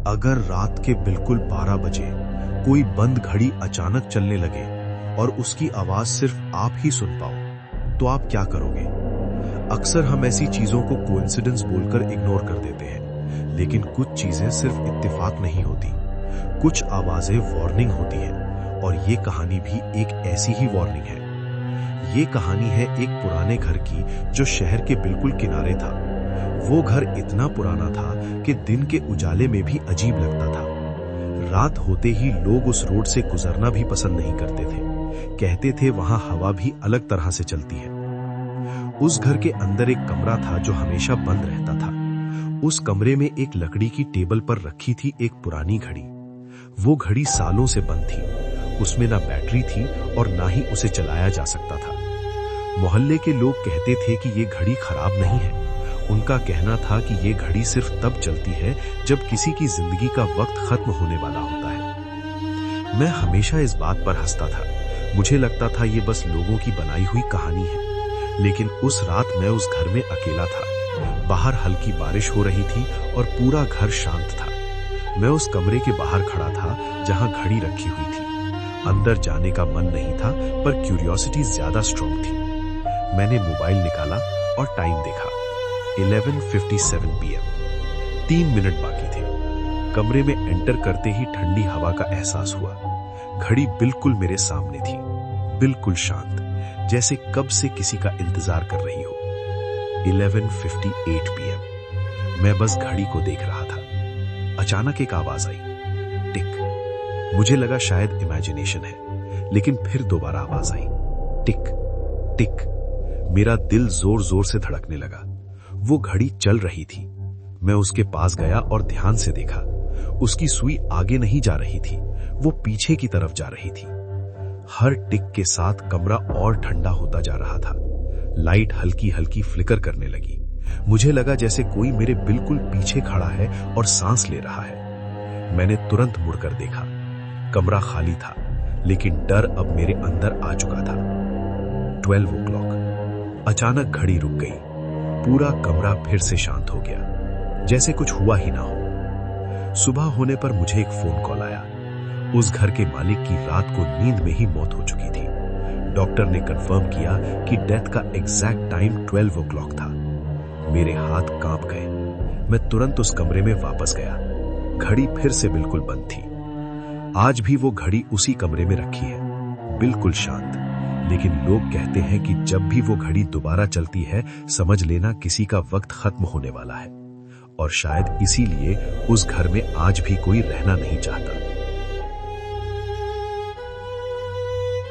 अगर रात के बिल्कुल 12 बजे कोई बंद घड़ी अचानक चलने लगे और उसकी आवाज सिर्फ आप ही सुन पाओ, तो आप क्या करोगे? अक्सर हम ऐसी चीजों को कोइंसिडेंस बोलकर इग्नोर कर देते हैं, लेकिन कुछ चीजें सिर्फ इत्तेफाक नहीं होती। कुछ आवाजें वार्निंग होती हैं, और ये कहानी भी एक ऐसी ही वार्निंग है। ये कहानी है एक पुराने घर की जो शहर के बिल्कुल किनारे था। वो घर इतना पुराना था कि दिन के उजाले में भी अजीब लगता था। रात होते ही लोग उस रोड से गुजरना भी पसंद नहीं करते थे। कहते थे वहां हवा भी अलग तरह से चलती है। उस घर के अंदर एक कमरा था जो हमेशा बंद रहता था। उस कमरे में एक लकड़ी की टेबल पर रखी थी एक पुरानी घड़ी। वो घड़ी सालों से बंद थी। उसमें ना बैटरी थी और ना ही उसे चलाया जा सकता था। मोहल्ले के लोग कहते थे कि ये घड़ी खराब नहीं है। उनका कहना था कि ये घड़ी सिर्फ तब चलती है जब किसी की जिंदगी का वक्त खत्म होने वाला होता है। मैं हमेशा इस बात पर हंसता था। मुझे लगता था ये बस लोगों की बनाई हुई कहानी है। लेकिन उस रात मैं उस घर में अकेला था। बाहर हल्की बारिश हो रही थी और पूरा घर शांत था। मैं उस कमरे के बाहर खड़ा था जहां घड़ी रखी हुई थी। अंदर जाने का मन नहीं था, पर क्यूरियोसिटी ज्यादा स्ट्रांग थी। मैंने मोबाइल निकाला और टाइम देखा। 11:57 PM। 3 मिनट बाकी थे। कमरे में एंटर करते ही ठंडी हवा का एहसास हुआ। घड़ी बिल्कुल मेरे सामने थी, बिल्कुल शांत, जैसे कब से किसी का इंतजार कर रही हो। 11:58 PM। मैं बस घड़ी को देख रहा था। अचानक एक आवाज आई, टिक। मुझे लगा शायद इमेजिनेशन है, लेकिन फिर दोबारा आवाज आई, टिक टिक। मेरा दिल जोर जोर से धड़कने लगा। वो घड़ी चल रही थी। मैं उसके पास गया और ध्यान से देखा। उसकी सुई आगे नहीं जा रही थी, वो पीछे की तरफ जा रही थी। हर टिक के साथ कमरा और ठंडा होता जा रहा था। लाइट हल्की हल्की फ्लिकर करने लगी। मुझे लगा जैसे कोई मेरे बिल्कुल पीछे खड़ा है और सांस ले रहा है। मैंने तुरंत मुड़कर देखा। कमरा खाली था, लेकिन डर अब मेरे अंदर आ चुका था। 12 o'clock। अचानक घड़ी रुक गई। पूरा कमरा फिर से शांत हो गया, जैसे कुछ हुआ ही ना हो। सुबह होने पर मुझे एक फोन कॉल आया। उस घर के मालिक की रात को नींद में ही मौत हो चुकी थी। डॉक्टर ने कंफर्म किया कि डेथ का एग्जैक्ट टाइम 12 o'clock था। मेरे हाथ कांप गए। मैं तुरंत उस कमरे में वापस गया। घड़ी फिर से बिल्कुल बंद थी। आज भी वो घड़ी उसी कमरे में रखी है, बिल्कुल शांत। लेकिन लोग कहते हैं कि जब भी वो घड़ी दोबारा चलती है, समझ लेना किसी का वक्त खत्म होने वाला है। और शायद इसीलिए उस घर में आज भी कोई रहना नहीं चाहता।